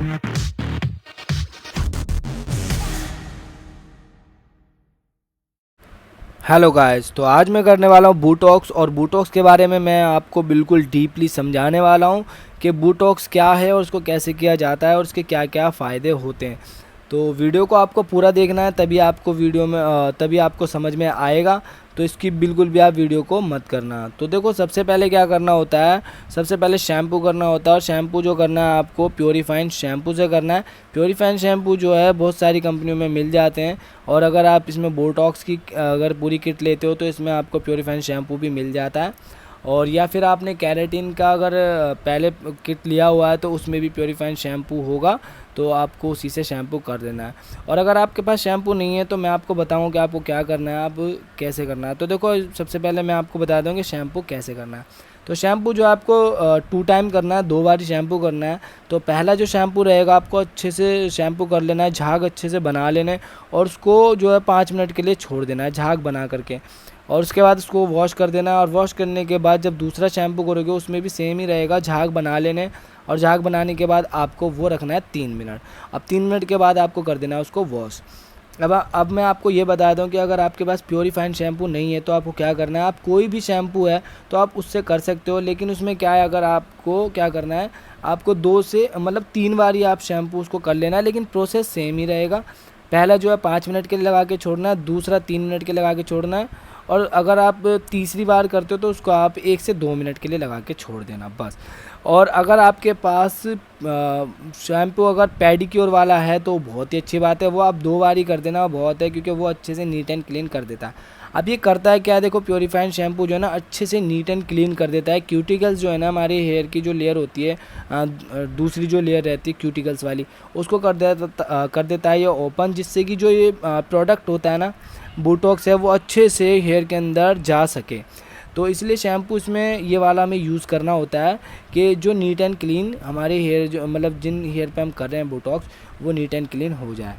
Hello guys, तो आज मैं करने वाला हूँ बूटॉक्स। और बूटॉक्स के बारे में मैं आपको बिल्कुल डीपली समझाने वाला हूँ कि बूटॉक्स क्या है और उसको कैसे किया जाता है और उसके क्या क्या फ़ायदे होते हैं। तो वीडियो को आपको पूरा देखना है, तभी आपको तभी आपको समझ में आएगा। तो इसकी बिल्कुल भी आप वीडियो को मत करना। तो देखो, सबसे पहले क्या करना होता है, सबसे पहले शैम्पू करना होता है। और शैम्पू जो करना है आपको प्योरीफाइन शैम्पू से करना है। प्योरीफाइन शैम्पू जो है बहुत सारी कंपनियों में मिल जाते हैं। और अगर आप इसमें बोटॉक्स की अगर पूरी किट लेते हो तो इसमें आपको प्योरीफाइन शैम्पू भी मिल जाता है। और या फिर आपने कैरेटिन का अगर पहले किट लिया हुआ है तो उसमें भी प्योरीफाइन शैम्पू होगा, तो आपको उसी से शैम्पू कर देना है। और अगर आपके पास शैम्पू नहीं है तो मैं आपको बताऊं कि आपको क्या करना है, आप कैसे करना है। तो देखो, सबसे पहले मैं आपको बता दूं कि शैम्पू कैसे करना है। तो शैम्पू जो आपको 2 टाइम करना है, 2 बार शैम्पू करना है। तो पहला जो शैम्पू रहेगा आपको अच्छे से शैम्पू कर लेना है, झाग अच्छे से बना लेना है। और उसको जो है 5 मिनट के लिए छोड़ देना है झाग बना करके। और उसके बाद उसको वॉश कर देना है। और वॉश करने के बाद जब दूसरा शैम्पू करोगे उसमें भी सेम ही रहेगा, झाग बना लेने। और झाग बनाने के बाद आपको वो रखना है 3 मिनट। अब 3 मिनट के बाद आपको कर देना है उसको वॉश। अब मैं आपको ये बता दूं कि अगर आपके पास प्योरीफाइन शैम्पू नहीं है तो आपको क्या करना है, आप कोई भी शैम्पू है तो आप उससे कर सकते हो। लेकिन उसमें क्या है, अगर आपको क्या करना है, आपको 2 से मतलब 3 बार ही आप शैम्पू उसको कर लेना है, लेकिन प्रोसेस सेम ही रहेगा। पहला जो है 5 मिनट के लिए लगा के छोड़ना है, दूसरा 3 मिनट के लिए लगा के छोड़ना है। और अगर आप तीसरी बार करते हो तो उसको आप 1 से 2 मिनट के लिए लगा के छोड़ देना बस। और अगर आपके पास शैम्पू अगर पेडिक्योर वाला है तो बहुत ही अच्छी बात है, वो आप 2 बार ही कर देना बहुत है, क्योंकि वो अच्छे से नीट एंड क्लीन कर देता है। अब ये करता है क्या है, देखो, प्योरीफाइन शैम्पू जो है ना अच्छे से नीट एंड क्लीन कर देता है। क्यूटिकल्स जो है ना, हमारे हेयर की जो लेयर होती है, दूसरी जो लेयर रहती है क्यूटिकल्स वाली, उसको कर देता है ये ओपन, जिससे कि जो ये प्रोडक्ट होता है ना, बोटॉक्स है, वो अच्छे से हेयर के अंदर जा सके। तो इसलिए शैम्पू इसमें ये वाला हमें यूज़ करना होता है कि जो नीट एंड क्लीन हमारे हेयर, जो मतलब जिन हेयर पे हम कर रहे हैं बोटॉक्स, वो नीट एंड क्लीन हो जाए।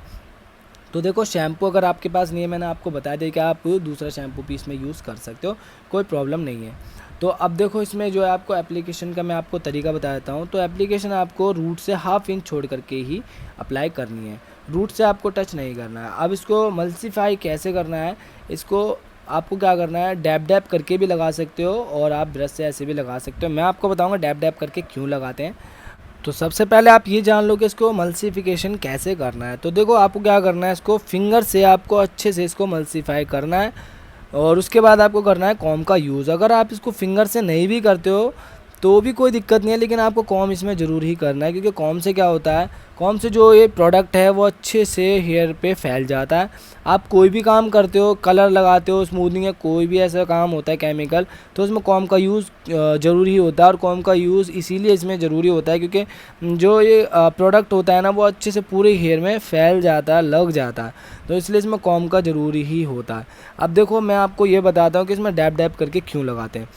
तो देखो, शैम्पू अगर आपके पास नहीं है, मैंने आपको बता दिया कि आप दूसरा शैम्पू भी इसमें यूज़ कर सकते हो, कोई प्रॉब्लम नहीं है। तो अब देखो, इसमें जो है आपको एप्लीकेशन का मैं आपको तरीका बता देता हूँ। तो एप्लीकेशन आपको रूट से 1/2 इंच छोड़ करके ही अप्लाई करनी है, रूट से आपको टच नहीं करना है। अब इसको मल्सीफाई कैसे करना है, इसको आपको क्या करना है, डैब डैब करके भी लगा सकते हो और आप ब्रश से ऐसे भी लगा सकते हो। मैं आपको बताऊँगा डैब डैब करके क्यों लगाते हैं। तो सबसे पहले आप ये जान लो कि इसको मल्सीफिकेशन कैसे करना है। तो देखो, आपको क्या करना है, इसको फिंगर से आपको अच्छे से इसको मल्सीफाई करना है। और उसके बाद आपको करना है कॉम का यूज़। अगर आप इसको फिंगर से नहीं भी करते हो तो भी कोई दिक्कत नहीं है, लेकिन आपको कॉम इसमें ज़रूर ही करना है, क्योंकि कॉम से क्या होता है, कॉम से जो ये प्रोडक्ट है वो अच्छे से हेयर पे फैल जाता है। आप कोई भी काम करते हो, कलर लगाते हो, स्मूथनिंग या कोई भी ऐसा काम होता है केमिकल, तो उसमें कॉम का यूज़ ज़रूरी होता है। और कॉम का यूज़ इसीलिए इसमें ज़रूरी होता है क्योंकि जो ये प्रोडक्ट होता है ना, वो अच्छे से पूरे हेयर में फैल जाता है, लग जाता है। तो इसलिए इसमें कॉम का ज़रूरी ही होता है। अब देखो, मैं आपको ये बताता हूँ कि इसमें डैब डैब करके क्यों लगाते हैं।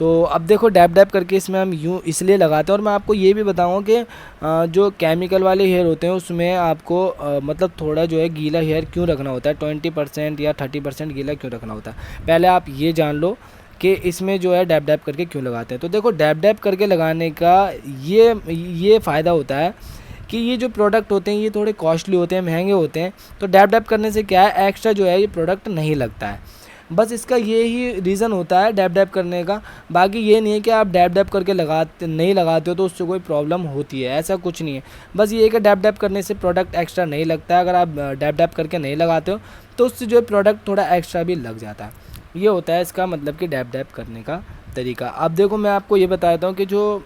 तो अब देखो, डैब डैब करके इसमें हम यूँ इसलिए लगाते हैं। और मैं आपको ये भी बताऊँगा कि जो केमिकल वाले हेयर होते हैं उसमें आपको मतलब थोड़ा जो है गीला हेयर क्यों रखना होता है, 20% या 30% गीला क्यों रखना होता है, पहले आप ये जान लो कि इसमें जो है डैब डैब करके क्यों लगाते हैं। तो देखो, डैब डैब करके लगाने का ये फ़ायदा होता है कि ये जो प्रोडक्ट होते हैं ये थोड़े कॉस्टली होते हैं, महंगे होते हैं। तो डैब डैब करने से क्या है, एक्स्ट्रा जो है ये प्रोडक्ट नहीं लगता है। बस इसका ये ही रीज़न होता है डैब डैब करने का। बाकी ये नहीं है कि आप डैब डैब करके नहीं लगाते हो तो उससे कोई प्रॉब्लम होती है, ऐसा कुछ नहीं है। बस ये है कि डैब डैब करने से प्रोडक्ट एक्स्ट्रा नहीं लगता है। अगर आप डैब डैब करके नहीं लगाते हो तो उससे जो है प्रोडक्ट थोड़ा एक्स्ट्रा भी लग जाता है। ये होता है इसका मतलब कि डैब डैब करने का तरीका। अब देखो, मैं आपको ये बता देता हूँ कि जो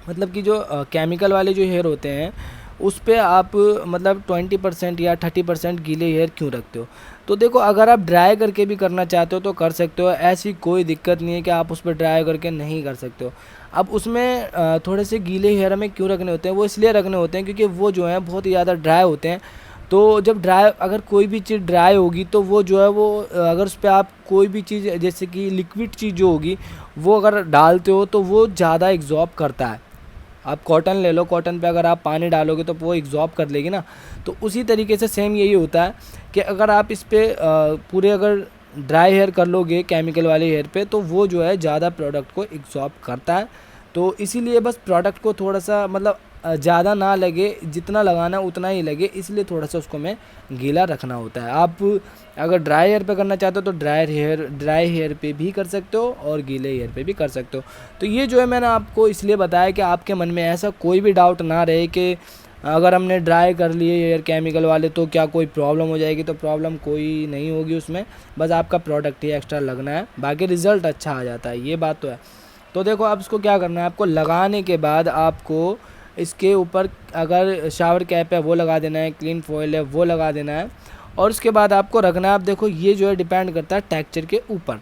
मतलब कि जो केमिकल वाले जो हेयर होते हैं उस पे आप मतलब 20% या 30% गीले हेयर क्यों रखते हो। तो देखो, अगर आप ड्राई करके भी करना चाहते हो तो कर सकते हो, ऐसी कोई दिक्कत नहीं है कि आप उस पर ड्राई करके नहीं कर सकते हो। अब उसमें थोड़े से गीले हेयर हमें क्यों रखने होते हैं, वो इसलिए रखने होते हैं क्योंकि वो जो है बहुत ही ज़्यादा ड्राई होते हैं। तो जब ड्राई, अगर कोई भी चीज़ ड्राई होगी तो वो जो है वो अगर उस पर आप कोई भी चीज़ जैसे कि लिक्विड चीज़ जो होगी वो अगर डालते हो तो वो ज़्यादा एग्जॉर्ब करता है। आप कॉटन ले लो, कॉटन पे अगर आप पानी डालोगे तो वो एग्जॉर्ब कर लेगी ना। तो उसी तरीके से सेम यही होता है कि अगर आप इस पर पूरे अगर ड्राई हेयर कर लोगे केमिकल वाले हेयर पे तो वो जो है ज़्यादा प्रोडक्ट को एग्जॉर्ब करता है। तो इसीलिए बस प्रोडक्ट को थोड़ा सा मतलब ज़्यादा ना लगे, जितना लगाना है उतना ही लगे, इसलिए थोड़ा सा उसको हमें गीला रखना होता है। आप अगर ड्राई हेयर पे करना चाहते हो तो ड्राई हेयर पे भी कर सकते हो और गीले हेयर पे भी कर सकते हो। तो ये जो है मैंने आपको इसलिए बताया कि आपके मन में ऐसा कोई भी डाउट ना रहे कि अगर हमने ड्राई कर लिए हेयर केमिकल वाले तो क्या कोई प्रॉब्लम हो जाएगी। तो प्रॉब्लम कोई नहीं होगी उसमें, बस आपका प्रोडक्ट ही एक्स्ट्रा लगना है, बाकी रिज़ल्ट अच्छा आ जाता है, ये बात तो है। तो देखो अब इसको क्या करना है, आपको लगाने के बाद आपको इसके ऊपर अगर शावर कैप है वो लगा देना है, क्लीन फॉयल है वो लगा देना है, और उसके बाद आपको रखना है। आप देखो ये जो है डिपेंड करता है टेक्सचर के ऊपर।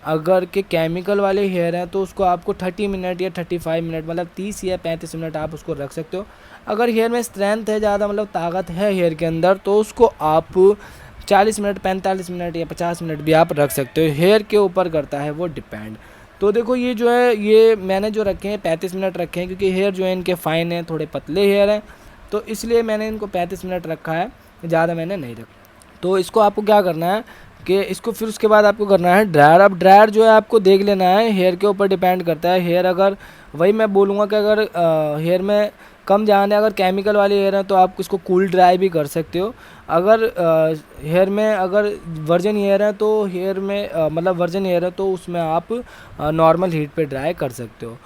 अगर के केमिकल वाले हेयर हैं तो उसको आपको 30 मिनट या 35 मिनट मतलब 30 या 35 मिनट आप उसको रख सकते हो। अगर हेयर में स्ट्रेंथ है ज़्यादा, मतलब ताकत है हेयर के अंदर, तो उसको आप 40 मिनट, 45 मिनट या 50 मिनट भी आप रख सकते हो। हेयर के ऊपर करता है वो डिपेंड। तो देखो ये जो है, ये मैंने जो रखे हैं 35 मिनट रखे हैं, क्योंकि हेयर जो है इनके फाइन है, थोड़े पतले हेयर हैं, तो इसलिए मैंने इनको 35 मिनट रखा है, ज़्यादा मैंने नहीं रखा। तो इसको आपको क्या करना है कि इसको फिर उसके बाद आपको करना है ड्रायर। अब ड्रायर जो है आपको देख लेना है, हेयर के ऊपर डिपेंड करता है। हेयर अगर वही मैं बोलूँगा कि अगर हेयर में कम जान है, अगर केमिकल वाले हेयर हैं तो आप इसको कूल ड्राई भी कर सकते हो। अगर हेयर में अगर वर्जन हेयर है तो हेयर में मतलब वर्जन हेयर है तो उसमें आप नॉर्मल हीट पे ड्राई कर सकते हो।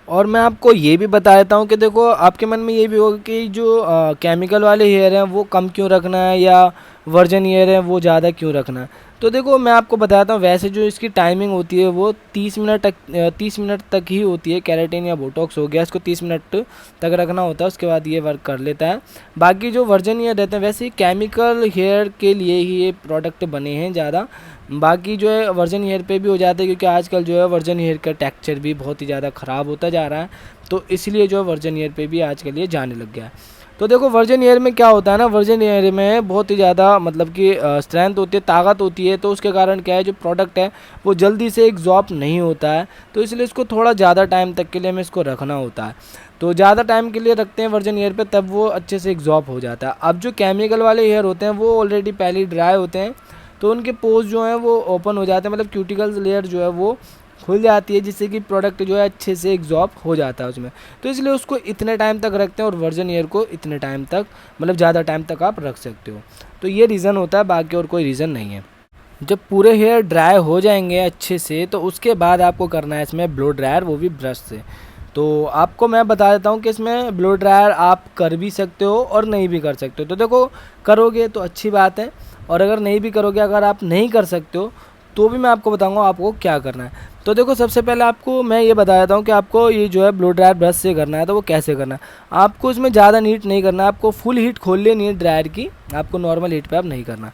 और मैं आपको ये भी बता देता हूँ कि देखो आपके मन में ये भी होगा कि जो केमिकल वाले हेयर हैं वो कम क्यों रखना है या वर्जन हेयर है वो ज़्यादा क्यों रखना है। तो देखो मैं आपको बताता हूँ, वैसे जो इसकी टाइमिंग होती है वो 30 मिनट तक ही होती है। केराटिन या बोटॉक्स हो गया, इसको 30 मिनट तक रखना होता है, उसके बाद ये वर्क कर लेता है। बाकी जो वर्जन हेयर रहते हैं वैसे ही केमिकल हेयर के लिए ही ये प्रोडक्ट बने हैं ज़्यादा। बाकी जो है वर्जन हेयर पे भी हो जाते हैं, क्योंकि आजकल जो है वर्जन हेयर का टेक्सचर भी बहुत ही ज़्यादा ख़राब होता जा रहा है, तो इसलिए जो है वर्जन हेयर पे भी आजकल ये जाने लग गया है। तो देखो वर्जन हेयर में क्या होता है ना, वर्जन हेयर में बहुत ही ज़्यादा मतलब कि स्ट्रेंथ होती है, ताकत होती है, तो उसके कारण क्या है जो प्रोडक्ट है वो जल्दी से एग्जॉर्ब नहीं होता है, तो इसलिए इसको थोड़ा ज़्यादा टाइम तक के लिए हमें इसको रखना होता है। तो ज़्यादा टाइम के लिए रखते हैं वर्जन हेयर पे, तब वो अच्छे से एग्जॉर्ब हो जाता है। अब जो केमिकल वाले हेयर होते हैं वो ऑलरेडी पहले ही ड्राई होते हैं, तो उनके पोर्स जो हैं वो ओपन हो जाते हैं, मतलब क्यूटिकल्स लेयर जो है वो खुल जाती है, जिससे कि प्रोडक्ट जो है अच्छे से एग्जॉर्ब हो जाता है उसमें। तो इसलिए उसको इतने टाइम तक रखते हैं, और वर्जन ईयर को इतने टाइम तक मतलब ज़्यादा टाइम तक आप रख सकते हो। तो ये रीज़न होता है, बाकी और कोई रीज़न नहीं है। जब पूरे हेयर ड्राई हो जाएंगे अच्छे से, तो उसके बाद आपको करना है इसमें ब्लो ड्रायर, वो भी ब्रश से। तो आपको मैं बता देता हूँ कि इसमें ब्लो ड्रायर आप कर भी सकते हो और नहीं भी कर सकते हो। तो देखो करोगे तो अच्छी बात है, और अगर नहीं भी करोगे, अगर आप नहीं कर सकते हो तो भी मैं आपको बताऊंगा आपको क्या करना है। तो देखो सबसे पहले आपको मैं ये बता देता हूँ कि आपको ये जो है ब्लो ड्रायर ब्रश से करना है, तो वो कैसे करना है। आपको इसमें ज़्यादा हीट नहीं करना है, आपको फुल हीट खोल लेनी है ड्रायर की, आपको नॉर्मल हीट पे आप नहीं करना,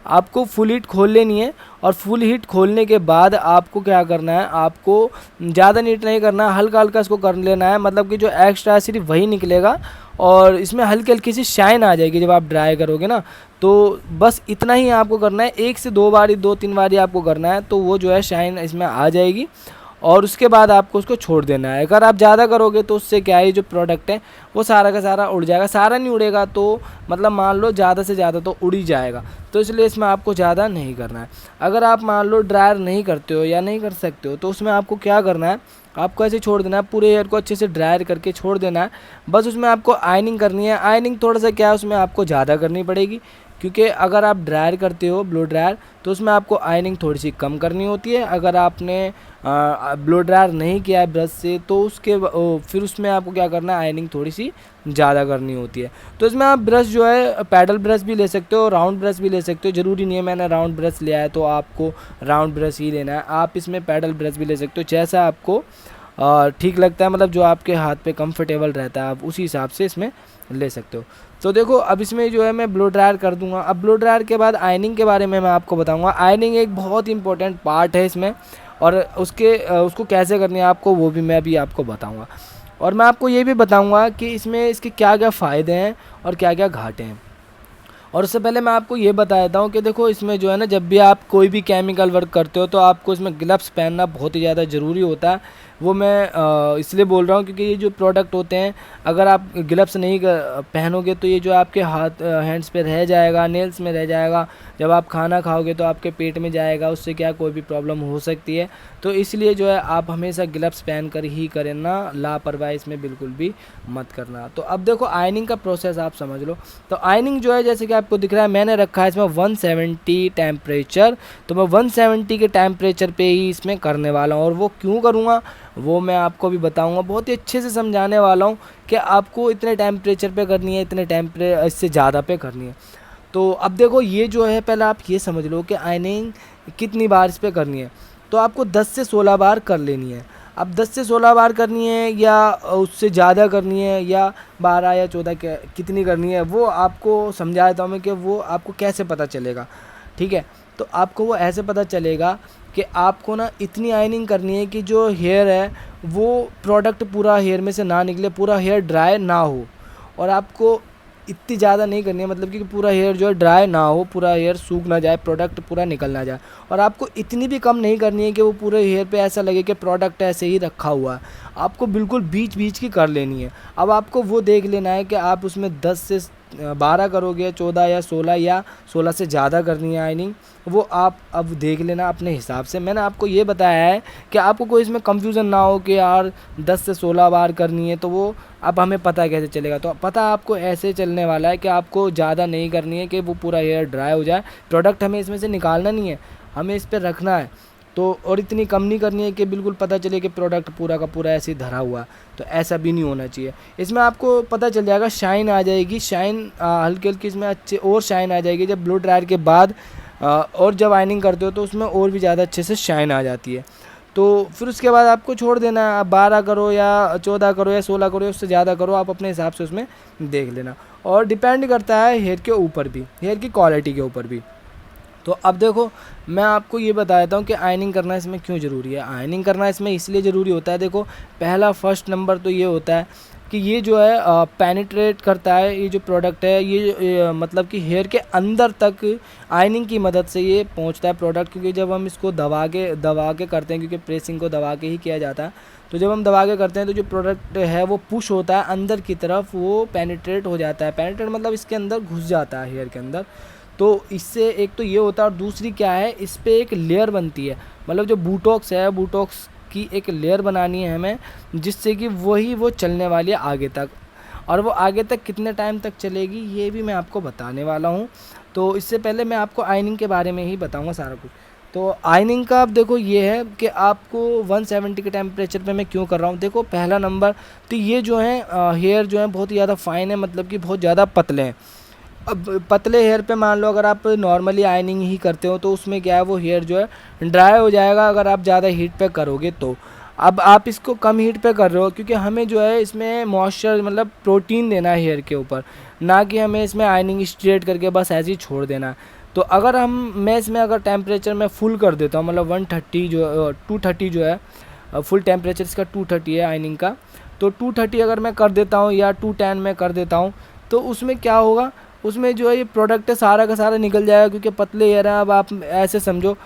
आपको फुल हीट खोल लेनी है। और फुल हीट खोलने के बाद आपको क्या करना है, आपको ज़्यादा हीट नहीं करना, हल्का हल्का इसको कर लेना है, मतलब कि जो एक्स्ट्रा है सिर्फ वही निकलेगा, और इसमें हल्की हल्की सी शाइन आ जाएगी जब आप ड्राई करोगे ना। तो बस इतना ही आपको करना है, 1 से 2 बारी 2-3 बारी आपको करना है, तो वो जो है शाइन इसमें आ जाएगी, और उसके बाद आपको उसको छोड़ देना है। अगर आप ज़्यादा करोगे तो उससे क्या है, जो प्रोडक्ट है वो सारा का सारा उड़ जाएगा। सारा नहीं उड़ेगा तो मतलब मान लो ज़्यादा से ज़्यादा तो उड़ ही जाएगा, तो इसलिए इसमें आपको ज़्यादा नहीं करना है। अगर आप मान लो ड्रायर नहीं करते हो या नहीं कर सकते हो, तो उसमें आपको क्या करना है, आपको ऐसे छोड़ देना है, पूरे हेयर को अच्छे से ड्रायर करके छोड़ देना है। बस उसमें आपको आयनिंग करनी है। आयनिंग थोड़ा सा क्या है, उसमें आपको ज़्यादा करनी पड़ेगी, क्योंकि अगर आप ड्रायर करते हो ब्लो ड्रायर तो उसमें आपको आयनिंग थोड़ी सी कम करनी होती है। अगर आपने ब्लो ड्रायर नहीं किया है ब्रश से, तो उसके फिर उसमें आपको क्या करना है, आयनिंग थोड़ी सी ज़्यादा करनी होती है। तो इसमें आप ब्रश जो है पैडल ब्रश भी ले सकते हो, राउंड ब्रश भी ले सकते हो। ज़रूरी नहीं है मैंने राउंड ब्रश लिया है तो आपको राउंड ब्रश ही लेना है, आप इसमें पैडल ब्रश भी ले सकते हो, जैसा आपको ठीक लगता है, मतलब जो आपके हाथ पे कंफर्टेबल रहता है आप उसी हिसाब से इसमें ले सकते हो। तो देखो अब इसमें जो है मैं ब्लो ड्रायर कर दूंगा। अब ब्लो ड्रायर के बाद आयनिंग के बारे में मैं आपको बताऊंगा। आयनिंग एक बहुत इंपॉर्टेंट पार्ट है इसमें, और उसको कैसे करनी है आपको वो भी मैं अभी आपको बताऊंगा। और मैं आपको ये भी बताऊंगा कि इसमें इसके क्या क्या फ़ायदे हैं और क्या क्या घाटे हैं। और उससे पहले मैं आपको ये बता देता हूँ कि देखो इसमें जो है ना, जब भी आप कोई भी केमिकल वर्क करते हो तो आपको इसमें ग्लव्स पहनना बहुत ही ज़्यादा ज़रूरी होता है। वो मैं इसलिए बोल रहा हूँ क्योंकि ये जो प्रोडक्ट होते हैं, अगर आप ग्लव्स नहीं पहनोगे तो ये जो आपके हाथ हैंड्स पे रह जाएगा, नेल्स में रह जाएगा। जब आप खाना खाओगे तो आपके पेट में जाएगा, उससे क्या कोई भी प्रॉब्लम हो सकती है। तो इसलिए जो है आप हमेशा ग्लव्स पहन कर ही करें ना, लापरवाही इसमें बिल्कुल भी मत करना। तो अब देखो आयनिंग का प्रोसेस आप समझ लो। तो आयनिंग जो है जैसे कि आपको दिख रहा है, मैंने रखा है इसमें 170 टेम्परेचर। तो मैं 170 के टेम्परेचर पे ही इसमें करने वाला हूँ, और वो क्यों करूँगा वो मैं आपको भी बताऊँगा। बहुत ही अच्छे से समझाने वाला हूँ कि आपको इतने टेम्परेचर पे करनी है, इतने इससे ज़्यादा पे करनी है। तो अब देखो ये जो है, पहले आप ये समझ लो कि आयनिंग कितनी बार इस पर करनी है। तो आपको 10 से 16 बार कर लेनी है। अब 10 से 16 बार करनी है या उससे ज़्यादा करनी है या 12 या 14 कितनी करनी है, वो आपको समझा देता हूँ मैं कि वो आपको कैसे पता चलेगा। ठीक है, तो आपको वो ऐसे पता चलेगा कि आपको ना इतनी आयनिंग करनी है कि जो हेयर है वो प्रोडक्ट पूरा हेयर में से ना निकले, पूरा हेयर ड्राई ना हो। और आपको इतनी ज़्यादा नहीं करनी है, मतलब कि पूरा हेयर जो है ड्राई ना हो, पूरा हेयर सूख ना जाए, प्रोडक्ट पूरा निकल ना जाए। और आपको इतनी भी कम नहीं करनी है कि वो पूरे हेयर पे ऐसा लगे कि प्रोडक्ट ऐसे ही रखा हुआ है। आपको बिल्कुल बीच बीच की कर लेनी है। अब आपको वो देख लेना है कि आप उसमें 10 से 12 करोगे, 14 या 16 या 16 से ज़्यादा करनी है आयनिंग, वो आप अब देख लेना अपने हिसाब से। मैंने आपको ये बताया है कि आपको कोई इसमें कंफ्यूजन ना हो कि यार 10 से 16 बार करनी है, तो वो अब हमें पता कैसे चलेगा। तो पता आपको ऐसे चलने वाला है कि आपको ज़्यादा नहीं करनी है कि वो पूरा हेयर ड्राई हो जाए, प्रोडक्ट हमें इसमें से निकालना नहीं है, हमें इस पर रखना है। तो और इतनी कम नहीं करनी है कि बिल्कुल पता चले कि प्रोडक्ट पूरा का पूरा ऐसे ही धरा हुआ है, तो ऐसा भी नहीं होना चाहिए। इसमें आपको पता चल जाएगा, शाइन आ जाएगी, शाइन हल्की हल्की इसमें अच्छे और शाइन आ जाएगी जब ब्लो ड्रायर के बाद। और जब आयनिंग करते हो तो उसमें और भी ज़्यादा अच्छे से शाइन आ जाती है। तो फिर उसके बाद आपको छोड़ देना है, आप 12 करो या 14 करो या 16 करो या उससे ज़्यादा करो, आप अपने हिसाब से उसमें देख लेना। और डिपेंड करता है हेयर के ऊपर भी, हेयर की क्वालिटी के ऊपर भी। तो अब देखो मैं आपको ये बता देता हूँ कि आयनिंग करना इसमें क्यों ज़रूरी है। आयनिंग करना इसमें इसलिए ज़रूरी होता है, देखो पहला फर्स्ट नंबर तो ये होता है कि ये जो है पेनिट्रेट करता है, ये जो प्रोडक्ट है ये मतलब कि हेयर के अंदर तक आयनिंग की मदद से ये पहुंचता है प्रोडक्ट। क्योंकि जब हम इसको दबा के करते हैं, क्योंकि प्रेसिंग को दबा के ही किया जाता है, तो जब हम दबा के करते हैं तो जो प्रोडक्ट है वो पुश होता है अंदर की तरफ, वो पेनिट्रेट हो जाता है। पेनिट्रेट मतलब इसके अंदर घुस जाता है हेयर के अंदर। तो इससे एक तो ये होता है, और दूसरी क्या है, इस पर एक लेयर बनती है। मतलब जो बूटॉक्स है, बूटॉक्स की एक लेयर बनानी है हमें, जिससे कि वो चलने वाली है आगे तक। और वो आगे तक कितने टाइम तक चलेगी ये भी मैं आपको बताने वाला हूँ। तो इससे पहले मैं आपको आयनिंग के बारे में ही बताऊँगा सारा कुछ। तो आयनिंग का अब देखो ये है कि आपको 170 के टेम्परेचर पे मैं क्यों कर रहा हूँ। देखो पहला नंबर तो ये जो है हेयर जो है बहुत ही ज़्यादा फाइन है, मतलब कि बहुत ज़्यादा पतले हैं। अब पतले हेयर पे मान लो अगर आप नॉर्मली आयनिंग ही करते हो तो उसमें क्या है, वो हेयर जो है ड्राई हो जाएगा अगर आप ज़्यादा हीट पे करोगे तो। अब आप इसको कम हीट पे कर रहे हो क्योंकि हमें जो है इसमें मॉइस्चर मतलब प्रोटीन देना है हेयर के ऊपर, ना कि हमें इसमें आयनिंग स्ट्रेट करके बस ऐसे ही छोड़ देना है। तो अगर मैं इसमें अगर टेम्परेचर मैं फुल कर देता हूँ, मतलब 130 जो 230 जो है फुल टेम्परेचर इसका 230 है आयनिंग का, तो 230 अगर मैं कर देता हूँ या 210 में कर देता हूँ, तो उसमें क्या होगा, उसमें जो है ये प्रोडक्ट है सारा का सारा निकल जाएगा। क्योंकि पतले हेयर हैं, अब आप ऐसे समझो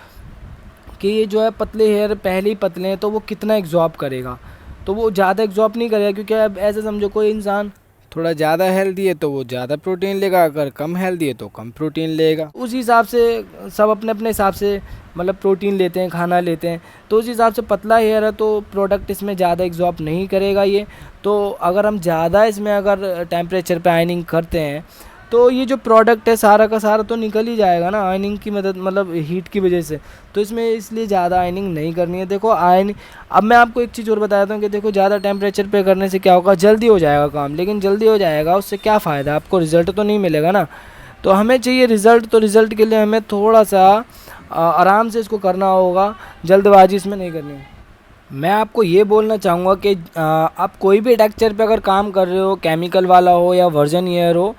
कि ये जो है पतले हेयर पहले ही पतले हैं, तो वो कितना एग्जॉर्ब करेगा, तो वो ज़्यादा एग्जॉर्ब नहीं करेगा। क्योंकि अब ऐसे समझो कोई इंसान थोड़ा ज़्यादा हेल्दी है तो वो ज़्यादा प्रोटीन लेगा, अगर कम हेल्दी है तो कम प्रोटीन लेगा। उस हिसाब से सब अपने अपने हिसाब से मतलब प्रोटीन लेते हैं, खाना लेते हैं। तो उस हिसाब से पतला हेयर है तो प्रोडक्ट इसमें ज़्यादा एग्जॉर्ब नहीं करेगा ये। तो अगर हम ज़्यादा इसमें अगर टेम्परेचर पे आयनिंग करते हैं तो ये जो प्रोडक्ट है सारा का सारा तो निकल ही जाएगा ना आयनिंग की मदद, मतलब हीट की वजह से। तो इसमें इसलिए ज़्यादा आयनिंग नहीं करनी है। देखो अब मैं आपको एक चीज़ और बता देता हूँ कि देखो ज़्यादा टेम्परेचर पे करने से क्या होगा, जल्दी हो जाएगा काम, लेकिन जल्दी हो जाएगा उससे क्या फ़ायदा, आपको रिज़ल्ट तो नहीं मिलेगा ना। तो हमें चाहिए रिज़ल्ट, तो रिज़ल्ट के लिए हमें थोड़ा सा आराम से इसको करना होगा, जल्दबाजी इसमें नहीं करनी है। मैं आपको ये बोलना चाहूँगा कि आप कोई भी टेक्सचर पे अगर काम कर रहे हो, केमिकल वाला हो या वर्जन ईयर हो,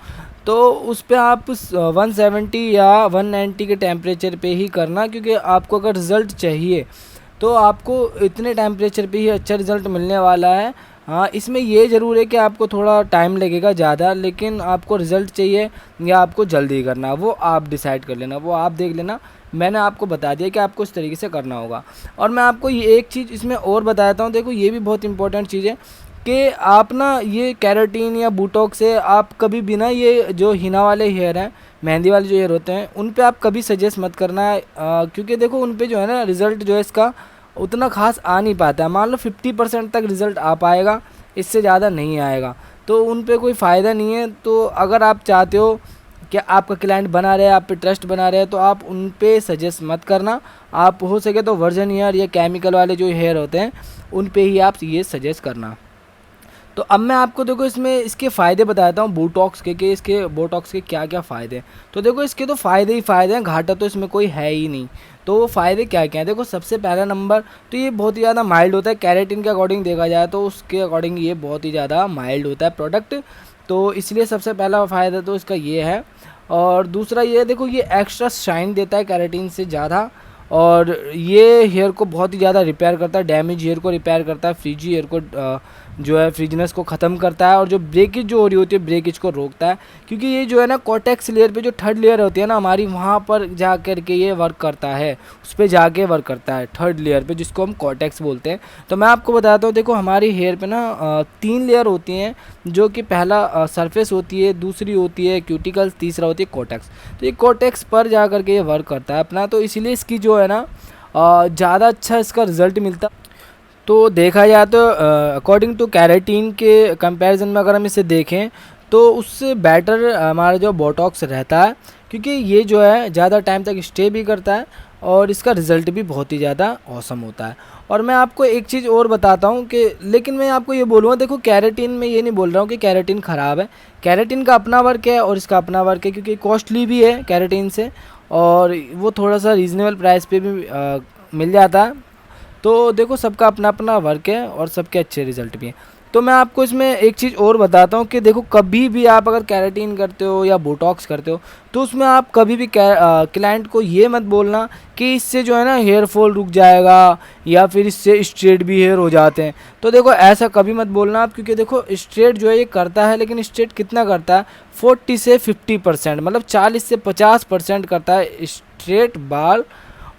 तो उस पे आप 170 या 190 के टेम्परेचर पे ही करना। क्योंकि आपको अगर रिज़ल्ट चाहिए तो आपको इतने टेम्परेचर पे ही अच्छा रिज़ल्ट मिलने वाला है। हाँ, इसमें ये ज़रूर है कि आपको थोड़ा टाइम लगेगा ज़्यादा, लेकिन आपको रिज़ल्ट चाहिए या आपको जल्दी करना, वो आप डिसाइड कर लेना, वो आप देख लेना मैंने आपको बता दिया कि आपको इस तरीके से करना होगा। और मैं आपको ये एक चीज़ इसमें और बताता हूँ, देखो ये भी बहुत इंपॉर्टेंट चीज़ है कि आप ना ये कैराटिन या बोटॉक्स से आप कभी भी ना, ये जो हिना वाले हेयर हैं, मेहंदी वाले जो हेयर होते हैं, उन पे आप कभी सजेस्ट मत करना है, क्योंकि देखो उन पे जो है ना रिज़ल्ट जो है इसका उतना खास आ नहीं पाता है। मान लो 50% तक रिज़ल्ट आ पाएगा, इससे ज़्यादा नहीं आएगा, तो उन पे कोई फ़ायदा नहीं है। तो अगर आप चाहते हो कि आपका क्लाइंट बना रहे, आप पे ट्रस्ट बना रहे, तो आप उन पे सजेस्ट मत करना। आप हो सके तो वर्जन हेयर या केमिकल वाले जो हेयर होते हैं उन पे ही आप ये सजेस्ट करना। तो अब मैं आपको देखो इसमें इसके फ़ायदे बताता हूँ बोटॉक्स के, कि इसके बोटॉक्स के क्या क्या फ़ायदे हैं। तो देखो इसके तो फ़ायदे ही फ़ायदे हैं, घाटा तो इसमें कोई है ही नहीं। तो वो फ़ायदे क्या क्या हैं, देखो सबसे पहला नंबर तो ये बहुत ही ज़्यादा माइल्ड होता है। कैरेटिन के अकॉर्डिंग देखा जाए तो उसके अकॉर्डिंग ये बहुत ही ज़्यादा माइल्ड होता है प्रोडक्ट, तो इसलिए सबसे पहला फ़ायदा तो इसका ये है। और दूसरा ये देखो ये एक्स्ट्रा शाइन देता है कैरेटिन से ज़्यादा, और ये हेयर को बहुत ही ज़्यादा रिपेयर करता है, डैमेज हेयर को रिपेयर करता है, फ्रीजी हेयर को जो है फ्रीजनेस को ख़त्म करता है, और जो ब्रेकेज जो हो रही होती है ब्रेकेज को रोकता है। क्योंकि ये जो है ना कॉटेक्स लेयर पे जो थर्ड लेयर होती है ना हमारी, वहाँ पर जा कर के ये वर्क करता है, उस पर जाके वर्क करता है थर्ड लेयर पे, जिसको हम कॉटेक्स बोलते हैं। तो मैं आपको बताता हूँ, देखो हमारी हेयर पे ना 3 लेयर होती हैं, जो कि पहला सरफेस होती है, दूसरी होती है क्यूटिकल्स, तीसरा होती है कॉटेक्स। तो ये कॉटेक्स पर जा कर के ये वर्क करता है अपना, तो इसीलिए इसकी जो है ना ज़्यादा अच्छा इसका रिज़ल्ट मिलता। तो देखा जाए तो अकॉर्डिंग टू कैरेटीन के कंपैरिजन में अगर हम इसे देखें तो उससे बेटर हमारा जो बोटॉक्स रहता है, क्योंकि ये जो है ज़्यादा टाइम तक स्टे भी करता है और इसका रिज़ल्ट भी बहुत ही ज़्यादा औसम होता है। और मैं आपको एक चीज़ और बताता हूँ कि, लेकिन मैं आपको ये बोलूँगा, देखो कैरेटीन में ये नहीं बोल रहा हूँ कि कैरेटीन ख़राब है, कैरेटीन का अपना वर्क है और इसका अपना वर्क है, क्योंकि कॉस्टली भी है कैरेटीन से, और वो थोड़ा सा रीज़नेबल प्राइस पे भी मिल जाता है। तो देखो सबका अपना अपना वर्क है और सबके अच्छे रिज़ल्ट भी हैं। तो मैं आपको इसमें एक चीज़ और बताता हूँ कि देखो कभी भी आप अगर कैरेटीन करते हो या बोटॉक्स करते हो, तो उसमें आप कभी भी क्लाइंट को ये मत बोलना कि इससे जो है ना हेयर फॉल रुक जाएगा या फिर इससे स्ट्रेट भी हेयर हो जाते हैं। तो देखो ऐसा कभी मत बोलना आप, क्योंकि देखो स्ट्रेट जो है ये करता है, लेकिन स्ट्रेट कितना करता है, 40 से 50%, मतलब 40 से 50% करता है स्ट्रेट बाल।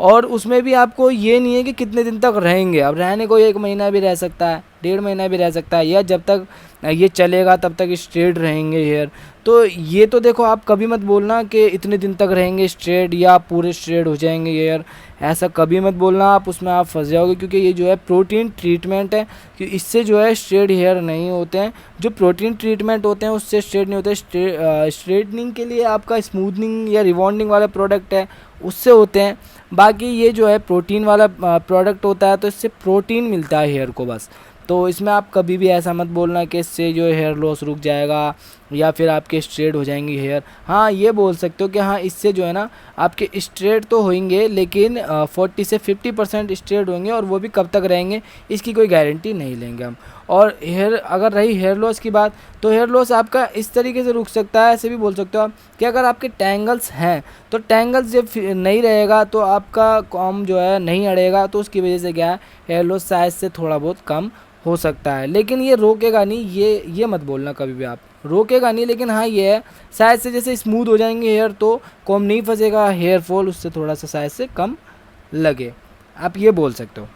और उसमें भी आपको ये नहीं है कि कितने दिन तक रहेंगे, अब रहने को 1 महीना भी रह सकता है, 1.5 महीना भी रह सकता है, या जब तक ये चलेगा तब तक स्ट्रेट रहेंगे हेयर। तो ये तो देखो आप कभी मत बोलना कि इतने दिन तक रहेंगे स्ट्रेट या पूरे स्ट्रेट हो जाएंगे हेयर, ऐसा कभी मत बोलना आप, उसमें आप फंस जाओगे। क्योंकि ये जो है प्रोटीन ट्रीटमेंट है, कि इससे जो है स्ट्रेट हेयर नहीं होते हैं। जो प्रोटीन ट्रीटमेंट होते हैं उससे स्ट्रेट नहीं होते। स्ट्रेटनिंग के लिए आपका स्मूथनिंग या रिबॉन्डिंग वाला प्रोडक्ट है, उससे होते हैं। बाकी ये जो है प्रोटीन वाला प्रोडक्ट होता है, तो इससे प्रोटीन मिलता है हेयर को बस। तो इसमें आप कभी भी ऐसा मत बोलना कि इससे जो हेयर लॉस रुक जाएगा या फिर आपके स्ट्रेट हो जाएंगे हेयर। हाँ ये बोल सकते हो कि हाँ इससे जो है ना आपके स्ट्रेट तो होंगे, लेकिन 40 से 50% स्ट्रेट होंगे, और वो भी कब तक रहेंगे इसकी कोई गारंटी नहीं लेंगे हम। और हेयर, अगर रही हेयर लॉस की बात, तो हेयर लॉस आपका इस तरीके से रुक सकता है, ऐसे भी बोल सकते हो आप कि अगर आपके टैंगल्स हैं, तो टैंगल्स जब नहीं रहेगा तो आपका कॉम जो है नहीं अड़ेगा, तो उसकी वजह से क्या है हेयर लॉस शायद से थोड़ा बहुत कम हो सकता है। लेकिन ये रोकेगा नहीं, ये मत बोलना कभी भी आप, रोकेगा नहीं। लेकिन हाँ ये है शायद से जैसे स्मूथ हो जाएंगे हेयर तो कॉम नहीं फंसेगा, हेयर फॉल उससे थोड़ा सा शायद से कम लगे, आप ये बोल सकते हो।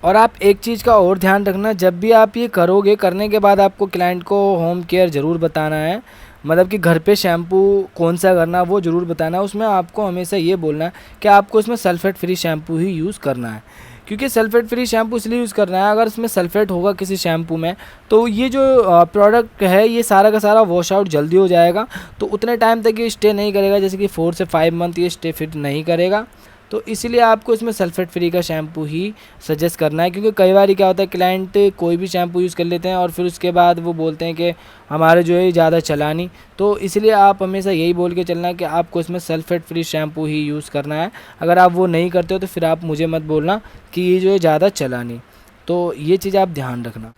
और आप एक चीज़ का और ध्यान रखना, जब भी आप ये करोगे, करने के बाद आपको क्लाइंट को होम केयर ज़रूर बताना है, मतलब कि घर पे शैम्पू कौन सा करना वो ज़रूर बताना है। उसमें आपको हमेशा ये बोलना है कि आपको इसमें सल्फेट फ्री शैम्पू ही यूज़ करना है। क्योंकि सल्फेट फ्री शैम्पू इसलिए यूज़ करना है, अगर इसमें सल्फेट होगा किसी शैम्पू में, तो ये जो प्रोडक्ट है ये सारा का सारा वॉश आउट जल्दी हो जाएगा, तो उतने टाइम तक ये स्टे नहीं करेगा, जैसे कि 4 से 5 मंथ ये स्टे फिट नहीं करेगा। तो इसीलिए आपको इसमें सल्फेट फ्री का शैम्पू ही सजेस्ट करना है। क्योंकि कई बार क्या होता है, क्लाइंट कोई भी शैम्पू यूज़ कर लेते हैं और फिर उसके बाद वो बोलते हैं कि हमारे जो है ज़्यादा चला नहीं। तो इसलिए आप हमेशा यही बोल के चलना है कि आपको इसमें सल्फेट फ्री शैम्पू ही यूज़ करना है। अगर आप वो नहीं करते हो तो फिर आप मुझे मत बोलना कि ये जो है ज़्यादा चला नहीं। तो ये चीज़ आप ध्यान रखना।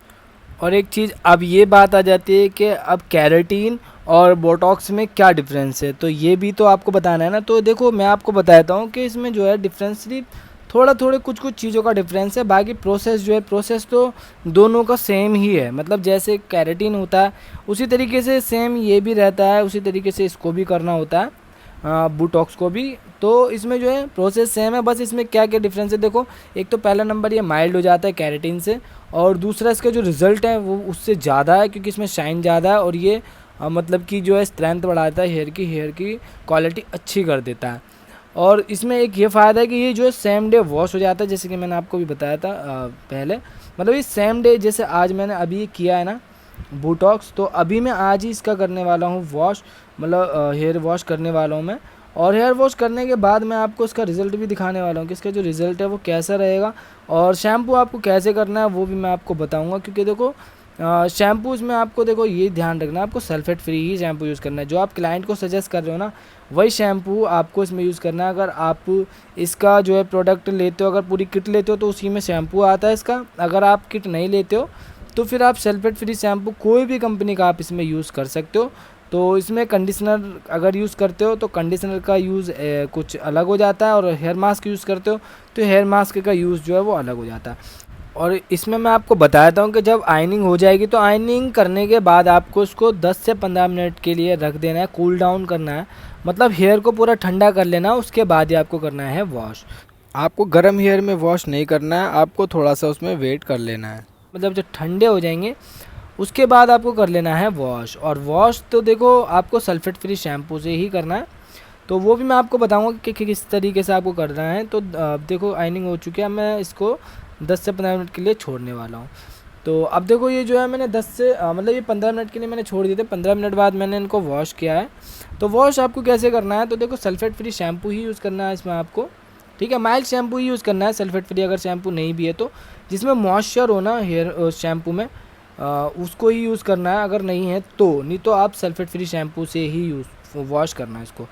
और एक चीज़ अब ये बात आ जाती है कि अब कैरेटीन और बोटॉक्स में क्या डिफरेंस है, तो ये भी तो आपको बताना है ना। तो देखो मैं आपको बताता हूँ कि इसमें जो है डिफरेंस सिर्फ थोड़े कुछ चीज़ों का डिफरेंस है, बाकी प्रोसेस जो है प्रोसेस तो दोनों का सेम ही है। मतलब जैसे कैरेटीन होता है उसी तरीके से सेम ये भी रहता है, उसी तरीके से इसको भी करना होता है। बूटॉक्स को भी। तो इसमें जो है प्रोसेस सेम है, बस इसमें क्या क्या डिफरेंस है देखो। एक तो पहला नंबर ये माइल्ड हो जाता है केराटिन से, और दूसरा इसका जो रिज़ल्ट है वो उससे ज़्यादा है, क्योंकि इसमें शाइन ज़्यादा है, और ये मतलब कि जो है स्ट्रेंथ बढ़ाता है, हेयर की क्वालिटी अच्छी कर देता है। और इसमें एक ये फ़ायदा है कि ये जो है सेम डे वॉश हो जाता है, जैसे कि मैंने आपको भी बताया था पहले। मतलब ये सेम डे, जैसे आज मैंने अभी ये किया है ना बूटॉक्स, तो अभी मैं आज ही इसका करने वाला हूँ वॉश, मतलब हेयर वॉश करने वाला हूँ मैं। और हेयर वॉश करने के बाद मैं आपको इसका रिज़ल्ट भी दिखाने वाला हूँ कि इसका जो रिज़ल्ट है वो कैसा रहेगा, और शैम्पू आपको कैसे करना है वो भी मैं आपको बताऊँगा। क्योंकि देखो शैम्पूज़ में आपको देखो ये ध्यान रखना है, आपको सल्फेट फ्री ही शैम्पू यूज़ करना है। जो आप क्लाइंट को सजेस्ट कर रहे हो ना, वही शैम्पू आपको इसमें यूज़ करना है। अगर आप इसका जो है प्रोडक्ट लेते हो, अगर पूरी किट लेते हो तो उसी में शैम्पू आता है इसका। अगर आप किट नहीं लेते हो तो फिर आप सल्फेट फ्री शैम्पू कोई भी कंपनी का आप इसमें यूज़ कर सकते हो। तो इसमें कंडीशनर अगर यूज़ करते हो तो कंडीशनर का यूज़ कुछ अलग हो जाता है, और हेयर मास्क यूज़ करते हो तो हेयर मास्क का यूज़ जो है वो अलग हो जाता है। और इसमें मैं आपको बताता हूँ कि जब आयनिंग हो जाएगी तो आयनिंग करने के बाद आपको उसको 10 से 15 मिनट के लिए रख देना है, कूल डाउन करना है। मतलब हेयर को पूरा ठंडा कर लेना, उसके बाद ही आपको करना है वॉश। आपको गर्म हेयर में वॉश नहीं करना है, आपको थोड़ा सा उसमें वेट कर लेना है। मतलब जब ठंडे हो जाएंगे उसके बाद आपको कर लेना है वॉश। और वॉश तो देखो आपको सल्फेट फ्री शैम्पू से ही करना है, तो वो भी मैं आपको बताऊंगा कि किस तरीके से आपको करना है। तो देखो आयनिंग हो चुकी है, मैं इसको 10 से 15 मिनट के लिए छोड़ने वाला हूँ। तो अब देखो ये जो है मैंने 10 से मतलब ये 15 मिनट के लिए मैंने छोड़ दिए थे। 15 मिनट बाद मैंने इनको वॉश किया है। तो वॉश आपको कैसे करना है, तो देखो सल्फेट फ्री शैम्पू ही यूज़ करना है इसमें आपको, ठीक है। माइल्ड शैम्पू ही यूज़ करना है, सल्फेट फ्री अगर शैम्पू नहीं भी है तो, जिसमें मॉइस्चर हो ना हेयर शैम्पू में, उसको ही यूज़ करना है। अगर नहीं है तो, नहीं तो आप सल्फेट फ्री शैम्पू से ही यूज़ वॉश करना है इसको।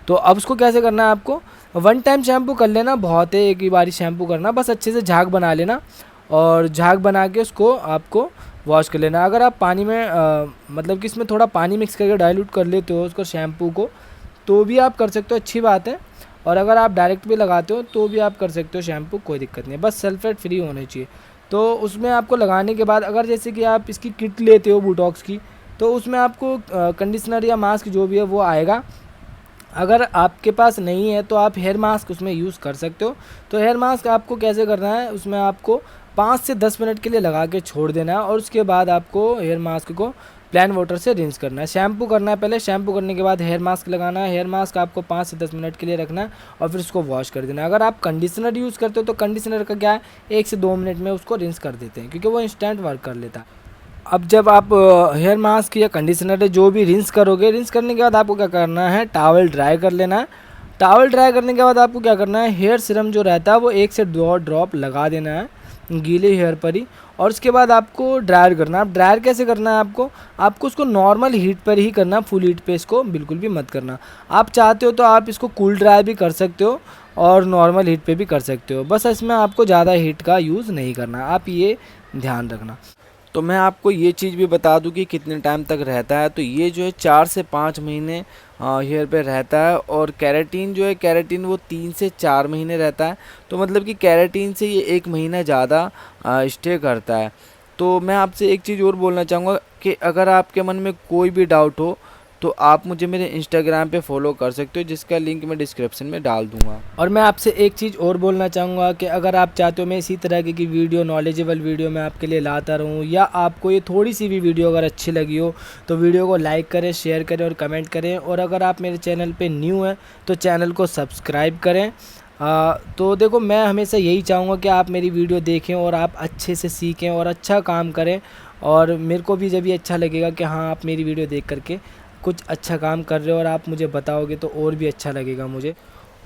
तो अब उसको कैसे करना है, आपको वन टाइम शैम्पू कर लेना, बहुत है एक ही बारी शैम्पू करना, बस अच्छे से झाग बना लेना, और झाग बना के उसको आपको वॉश कर लेना। अगर आप पानी में मतलब कि इसमें थोड़ा पानी मिक्स करके डाइल्यूट कर लेते हो उसको शैम्पू को, तो भी आप कर सकते हो, अच्छी बात है। और अगर आप डायरेक्ट भी लगाते हो तो भी आप कर सकते हो शैम्पू, कोई दिक्कत नहीं है, बस सल्फेट फ्री होने चाहिए। तो उसमें आपको लगाने के बाद अगर जैसे कि आप इसकी किट लेते हो बूटॉक्स की, तो उसमें आपको कंडीशनर या मास्क जो भी है वो आएगा। अगर आपके पास नहीं है तो आप हेयर मास्क उसमें यूज़ कर सकते हो। तो हेयर मास्क आपको कैसे करना है, उसमें आपको 5 से 10 मिनट के लिए लगा के छोड़ देना है, और उसके बाद आपको हेयर मास्क को प्लेन वाटर से रिंस करना है। शैम्पू करना है पहले, शैम्पू करने के बाद हेयर मास्क लगाना है। हेयर मास्क आपको 5 से 10 मिनट के लिए रखना है, और फिर उसको वॉश कर देना है। अगर आप कंडीशनर यूज़ करते हो तो कंडीशनर का क्या है, 1 से 2 मिनट में उसको रिंस कर देते हैं, क्योंकि वो इंस्टेंट वर्क कर लेता है। अब जब आप हेयर मास्क या कंडीशनर जो भी रिंस करोगे, रिंस करने के बाद आपको क्या करना है, टॉवल ड्राई कर लेना है। टॉवल ड्राई करने के बाद आपको क्या करना है, हेयर सीरम जो रहता है वो 1 से 2 ड्रॉप लगा देना है गीले हेयर पर ही, और उसके बाद आपको ड्रायर करना है। अब ड्रायर कैसे करना है, आपको उसको नॉर्मल हीट पर ही करना, फुल हीट पे इसको बिल्कुल भी मत करना। आप चाहते हो तो आप इसको कूल ड्राई भी कर सकते हो और नॉर्मल हीट पे भी कर सकते हो, बस इसमें आपको ज़्यादा हीट का यूज़ नहीं करना, आप ये ध्यान रखना। तो मैं आपको ये चीज़ भी बता दूं कि कितने टाइम तक रहता है। तो ये जो है 4 से 5 महीने हेयर पे रहता है, और कैरेटीन जो है, कैरेटीन वो 3 से 4 महीने रहता है। तो मतलब कि कैरेटीन से ये 1 महीना ज़्यादा स्टे करता है। तो मैं आपसे एक चीज़ और बोलना चाहूँगा कि अगर आपके मन में कोई भी डाउट हो तो आप मुझे मेरे इंस्टाग्राम पे फॉलो कर सकते हो, जिसका लिंक मैं डिस्क्रिप्शन में डाल दूंगा। और मैं आपसे एक चीज़ और बोलना चाहूँगा कि अगर आप चाहते हो मैं इसी तरह की वीडियो, नॉलेजेबल वीडियो मैं आपके लिए लाता रहूँ, या आपको ये थोड़ी सी भी वीडियो अगर अच्छी लगी हो तो वीडियो को लाइक करें, शेयर करें और कमेंट करें। और अगर आप मेरे चैनल पर न्यू हैं तो चैनल को सब्सक्राइब करें। तो देखो मैं हमेशा यही चाहूँगा कि आप मेरी वीडियो देखें और आप अच्छे से सीखें और अच्छा काम करें, और मेरे को भी जब ये अच्छा लगेगा कि हाँ आप मेरी वीडियो देख करके कुछ अच्छा काम कर रहे हो और आप मुझे बताओगे तो और भी अच्छा लगेगा मुझे।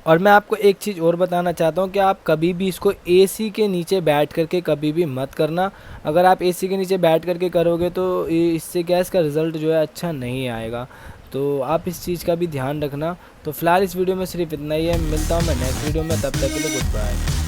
और मैं आपको एक चीज़ और बताना चाहता हूँ कि आप कभी भी इसको एसी के नीचे बैठ करके कभी भी मत करना। अगर आप एसी के नीचे बैठ करके करोगे तो इससे क्या, इसका रिज़ल्ट जो है अच्छा नहीं आएगा। तो आप इस चीज़ का भी ध्यान रखना। तो फिलहाल इस वीडियो में सिर्फ इतना ही है, मिलता हूँ मैं नेक्स्ट वीडियो में, तब तक के लिए गुड बाय।